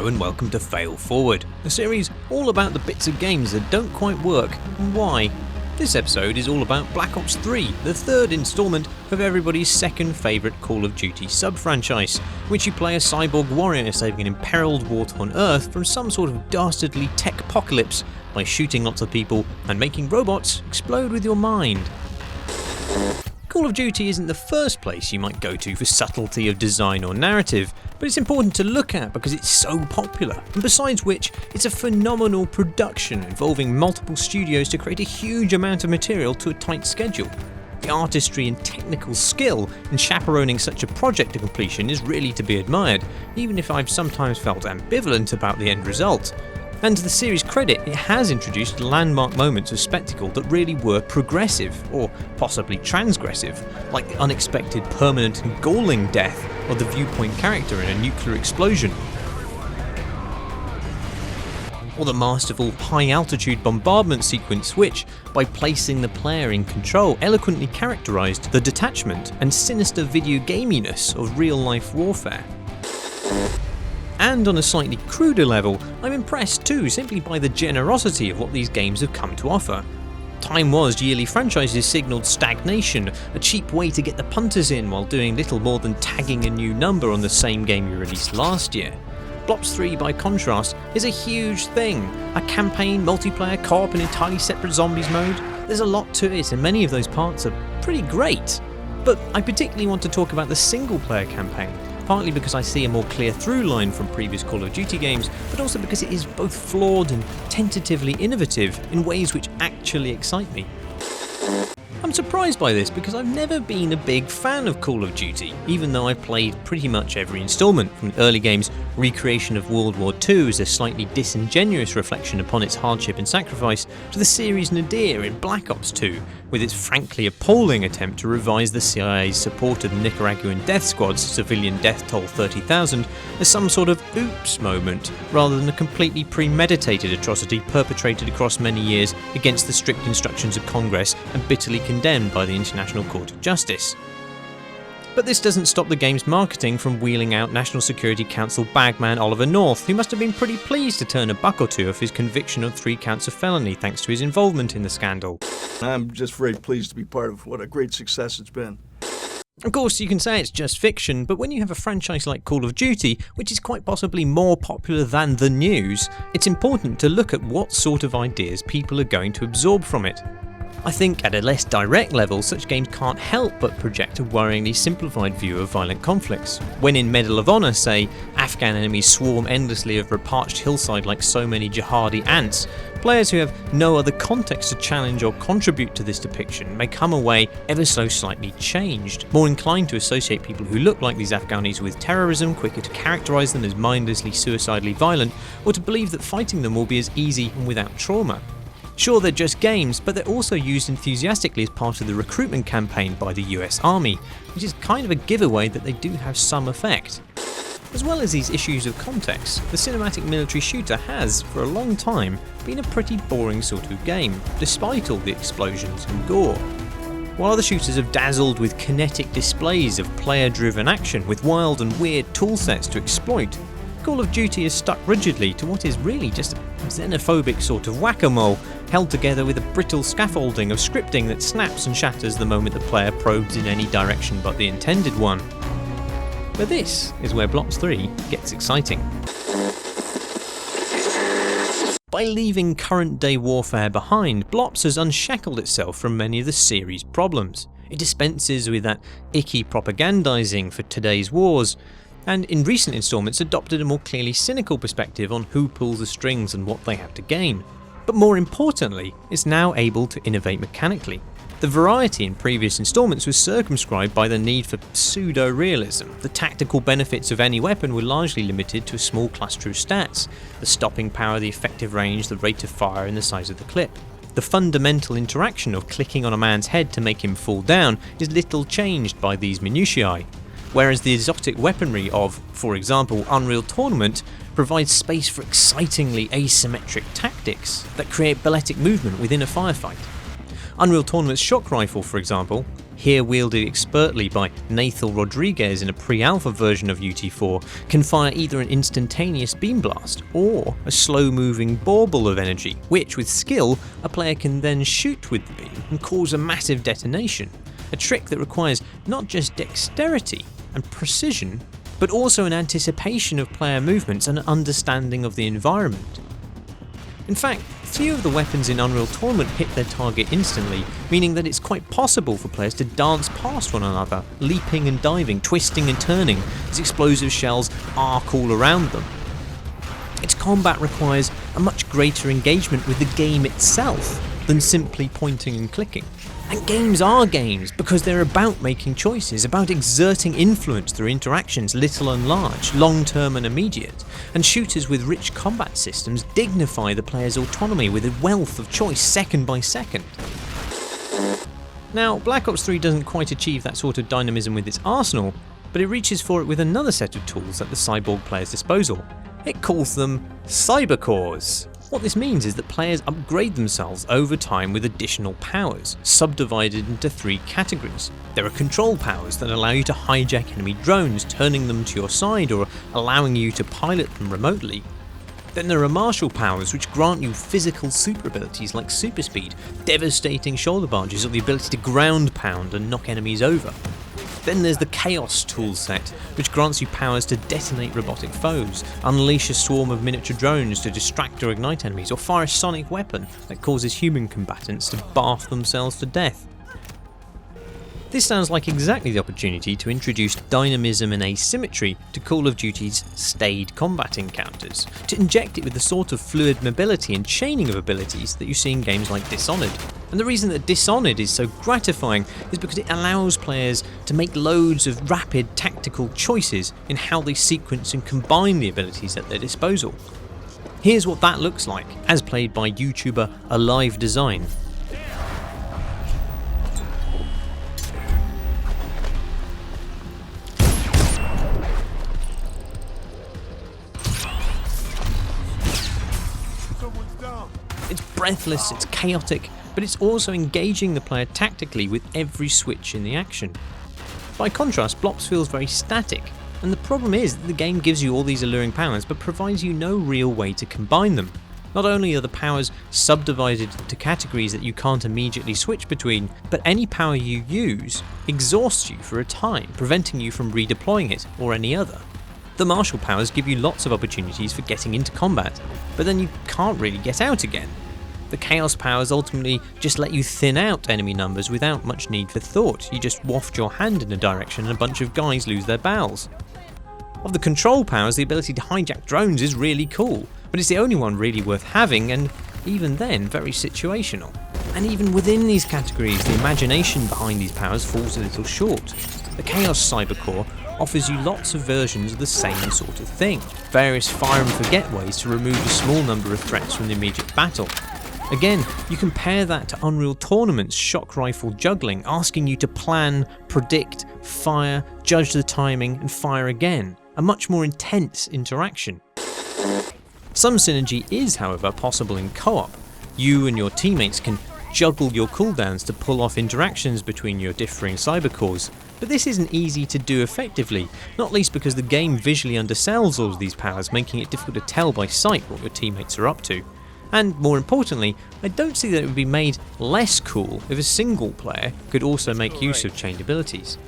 and welcome to Fail Forward, a series all about the bits of games that don't quite work and why. This episode is all about Black Ops 3, the third instalment of everybody's second favourite Call of Duty sub-franchise, which you play a cyborg warrior saving an imperiled war-torn Earth from some sort of dastardly tech apocalypse by shooting lots of people and making robots explode with your mind. Call of Duty isn't the first place you might go to for subtlety of design or narrative, but it's important to look at because it's so popular, and besides which, it's a phenomenal production involving multiple studios to create a huge amount of material to a tight schedule. The artistry and technical skill in chaperoning such a project to completion is really to be admired, even if I've sometimes felt ambivalent about the end result. And to the series' credit, it has introduced landmark moments of spectacle that really were progressive, or possibly transgressive, like the unexpected permanent and galling death of the viewpoint character in a nuclear explosion, or the masterful high-altitude bombardment sequence which, by placing the player in control, eloquently characterised the detachment and sinister video gaminess of real-life warfare. And on a slightly cruder level, I'm impressed too simply by the generosity of what these games have come to offer. Time was yearly franchises signalled stagnation, a cheap way to get the punters in while doing little more than tagging a new number on the same game you released last year. Black Ops 3, by contrast, is a huge thing. A campaign, multiplayer, co-op and entirely separate zombies mode. There's a lot to it and many of those parts are pretty great. But I particularly want to talk about the single player campaign. Partly because I see a more clear through line from previous Call of Duty games, but also because it is both flawed and tentatively innovative in ways which actually excite me. I'm surprised by this because I've never been a big fan of Call of Duty, even though I've played pretty much every instalment, from the early game's recreation of World War II as a slightly disingenuous reflection upon its hardship and sacrifice, to the series' nadir in Black Ops 2, with its frankly appalling attempt to revise the CIA's support of the Nicaraguan death squad's civilian death toll 30,000 as some sort of oops moment, rather than a completely premeditated atrocity perpetrated across many years against the strict instructions of Congress and bitterly condemned by the International Court of Justice. But this doesn't stop the game's marketing from wheeling out National Security Council bagman Oliver North, who must have been pretty pleased to turn a buck or two off his conviction of 3 counts of felony thanks to his involvement in the scandal. I'm just very pleased to be part of what a great success it's been. Of course, you can say it's just fiction, but when you have a franchise like Call of Duty, which is quite possibly more popular than the news, it's important to look at what sort of ideas people are going to absorb from it. I think at a less direct level, such games can't help but project a worryingly simplified view of violent conflicts. When in Medal of Honor, say, Afghan enemies swarm endlessly over a parched hillside like so many jihadi ants, players who have no other context to challenge or contribute to this depiction may come away ever so slightly changed, more inclined to associate people who look like these Afghanis with terrorism, quicker to characterise them as mindlessly suicidally violent, or to believe that fighting them will be as easy and without trauma. Sure, they're just games, but they're also used enthusiastically as part of the recruitment campaign by the US Army, which is kind of a giveaway that they do have some effect. As well as these issues of context, the cinematic military shooter has, for a long time, been a pretty boring sort of game, despite all the explosions and gore. While other shooters have dazzled with kinetic displays of player-driven action with wild and weird toolsets to exploit, Call of Duty is stuck rigidly to what is really just a xenophobic sort of whack-a-mole, held together with a brittle scaffolding of scripting that snaps and shatters the moment the player probes in any direction but the intended one. But this is where Black Ops 3 gets exciting. By leaving current-day warfare behind, Black Ops has unshackled itself from many of the series' problems. It dispenses with that icky propagandizing for today's wars, and in recent instalments adopted a more clearly cynical perspective on who pulls the strings and what they have to gain. But more importantly, it's now able to innovate mechanically. The variety in previous instalments was circumscribed by the need for pseudo-realism. The tactical benefits of any weapon were largely limited to a small cluster of stats: the stopping power, the effective range, the rate of fire and the size of the clip. The fundamental interaction of clicking on a man's head to make him fall down is little changed by these minutiae. Whereas the exotic weaponry of, for example, Unreal Tournament provides space for excitingly asymmetric tactics that create balletic movement within a firefight. Unreal Tournament's shock rifle, for example, here wielded expertly by Nathal Rodriguez in a pre-alpha version of UT4, can fire either an instantaneous beam blast or a slow-moving bauble of energy, which, with skill, a player can then shoot with the beam and cause a massive detonation, a trick that requires not just dexterity and precision, but also an anticipation of player movements and an understanding of the environment. In fact, few of the weapons in Unreal Tournament hit their target instantly, meaning that it's quite possible for players to dance past one another, leaping and diving, twisting and turning, as explosive shells arc all around them. Its combat requires a much greater engagement with the game itself than simply pointing and clicking. And games are games because they're about making choices, about exerting influence through interactions little and large, long-term and immediate, and shooters with rich combat systems dignify the player's autonomy with a wealth of choice second by second. Now, Black Ops 3 doesn't quite achieve that sort of dynamism with its arsenal, but it reaches for it with another set of tools at the Cyborg player's disposal. It calls them cybercores. What this means is that players upgrade themselves over time with additional powers, subdivided into 3 categories. There are control powers that allow you to hijack enemy drones, turning them to your side or allowing you to pilot them remotely. Then there are martial powers which grant you physical super abilities like super speed, devastating shoulder barges, or the ability to ground pound and knock enemies over. Then there's the Chaos toolset, which grants you powers to detonate robotic foes, unleash a swarm of miniature drones to distract or ignite enemies, or fire a sonic weapon that causes human combatants to barf themselves to death. This sounds like exactly the opportunity to introduce dynamism and asymmetry to Call of Duty's staid combat encounters, to inject it with the sort of fluid mobility and chaining of abilities that you see in games like Dishonored. And the reason that Dishonored is so gratifying is because it allows players to make loads of rapid tactical choices in how they sequence and combine the abilities at their disposal. Here's what that looks like, as played by YouTuber Alive Design. It's breathless, it's chaotic, but it's also engaging the player tactically with every switch in the action. By contrast, Blops feels very static, and the problem is that the game gives you all these alluring powers but provides you no real way to combine them. Not only are the powers subdivided into categories that you can't immediately switch between, but any power you use exhausts you for a time, preventing you from redeploying it or any other. The martial powers give you lots of opportunities for getting into combat, but then you can't really get out again. The Chaos powers ultimately just let you thin out enemy numbers without much need for thought. You just waft your hand in a direction and a bunch of guys lose their bowels. Of the control powers, the ability to hijack drones is really cool, but it's the only one really worth having, and even then very situational. And even within these categories, the imagination behind these powers falls a little short. The Chaos Cybercore offers you lots of versions of the same sort of thing, various fire and forget ways to remove a small number of threats from the immediate battle. Again, you compare that to Unreal Tournament's shock rifle juggling, asking you to plan, predict, fire, judge the timing, and fire again, a much more intense interaction. Some synergy is, however, possible in co-op. You and your teammates can juggle your cooldowns to pull off interactions between your differing cybercores, but this isn't easy to do effectively, not least because the game visually undersells all of these powers, making it difficult to tell by sight what your teammates are up to. And more importantly, I don't see that it would be made less cool if a single player could also make use of chained abilities.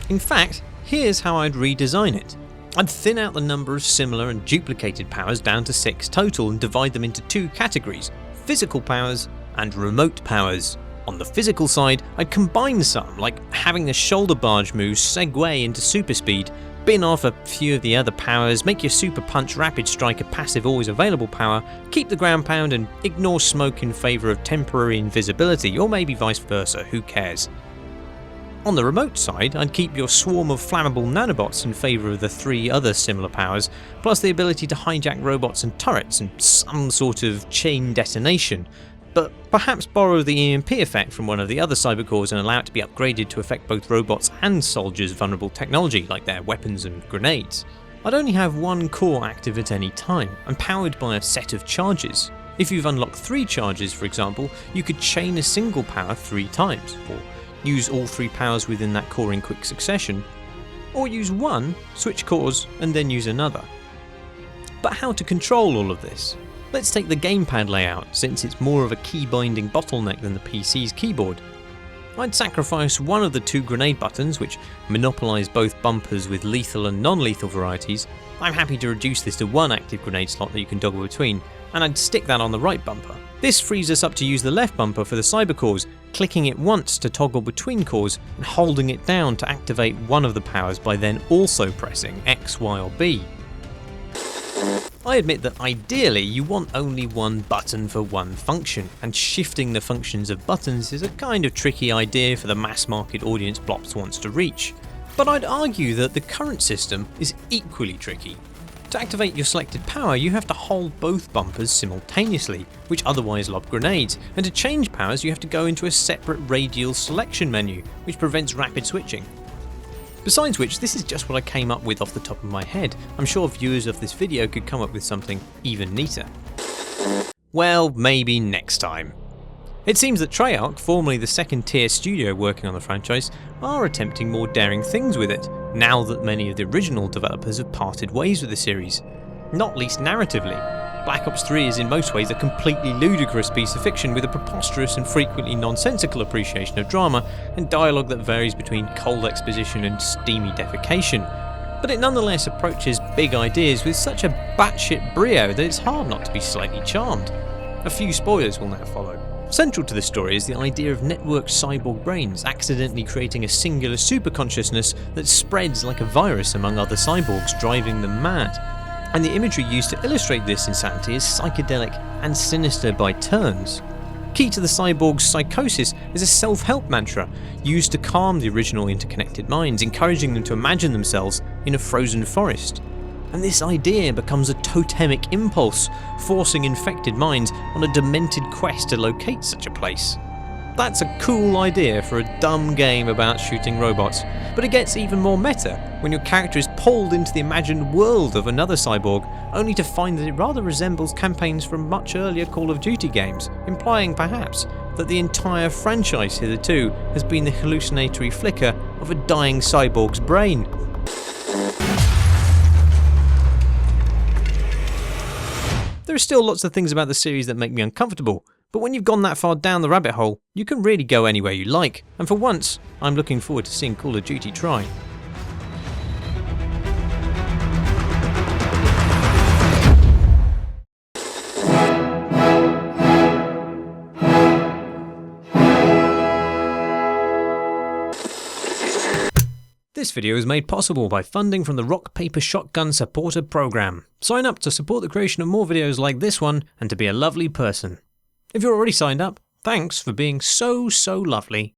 In fact, here's how I'd redesign it. I'd thin out the number of similar and duplicated powers down to 6 total and divide them into 2 categories: physical powers and remote powers. On the physical side, I'd combine some, like having the shoulder barge move segue into super speed, bin off a few of the other powers, make your super punch rapid strike a passive always available power, keep the ground pound and ignore smoke in favour of temporary invisibility, or maybe vice versa, who cares. On the remote side, I'd keep your swarm of flammable nanobots in favour of the 3 other similar powers, plus the ability to hijack robots and turrets and some sort of chain detonation, but perhaps borrow the EMP effect from one of the other cybercores and allow it to be upgraded to affect both robots and soldiers' vulnerable technology, like their weapons and grenades. I'd only have 1 core active at any time, and powered by a set of charges. If you've unlocked 3 charges, for example, you could chain a single power 3 times, or use all 3 powers within that core in quick succession, or use one, switch cores, and then use another. But how to control all of this? Let's take the gamepad layout, since it's more of a key binding bottleneck than the PC's keyboard. I'd sacrifice one of the 2 grenade buttons, which monopolise both bumpers with lethal and non-lethal varieties. I'm happy to reduce this to 1 active grenade slot that you can toggle between, and I'd stick that on the right bumper. This frees us up to use the left bumper for the cyber cores, clicking it once to toggle between cores and holding it down to activate one of the powers by then also pressing X, Y or B. I admit that ideally you want only one button for one function, and shifting the functions of buttons is a kind of tricky idea for the mass market audience Blops wants to reach. But I'd argue that the current system is equally tricky. To activate your selected power, you have to hold both bumpers simultaneously, which otherwise lob grenades, and to change powers you have to go into a separate radial selection menu, which prevents rapid switching. Besides which, this is just what I came up with off the top of my head. I'm sure viewers of this video could come up with something even neater. Well, maybe next time. It seems that Treyarch, formerly the second-tier studio working on the franchise, are attempting more daring things with it, now that many of the original developers have parted ways with the series. Not least narratively. Black Ops 3 is in most ways a completely ludicrous piece of fiction with a preposterous and frequently nonsensical appreciation of drama and dialogue that varies between cold exposition and steamy defecation. But it nonetheless approaches big ideas with such a batshit brio that it's hard not to be slightly charmed. A few spoilers will now follow. Central to the story is the idea of networked cyborg brains accidentally creating a singular superconsciousness that spreads like a virus among other cyborgs, driving them mad. And the imagery used to illustrate this insanity is psychedelic and sinister by turns. Key to the cyborg's psychosis is a self-help mantra used to calm the original interconnected minds, encouraging them to imagine themselves in a frozen forest. And this idea becomes a totemic impulse, forcing infected minds on a demented quest to locate such a place. That's a cool idea for a dumb game about shooting robots, but it gets even more meta when your character is pulled into the imagined world of another cyborg, only to find that it rather resembles campaigns from much earlier Call of Duty games, implying perhaps that the entire franchise hitherto has been the hallucinatory flicker of a dying cyborg's brain. There are still lots of things about the series that make me uncomfortable, but when you've gone that far down the rabbit hole, you can really go anywhere you like, and for once, I'm looking forward to seeing Call of Duty try. This video is made possible by funding from the Rock Paper Shotgun Supporter Program. Sign up to support the creation of more videos like this one and to be a lovely person. If you're already signed up, thanks for being so lovely.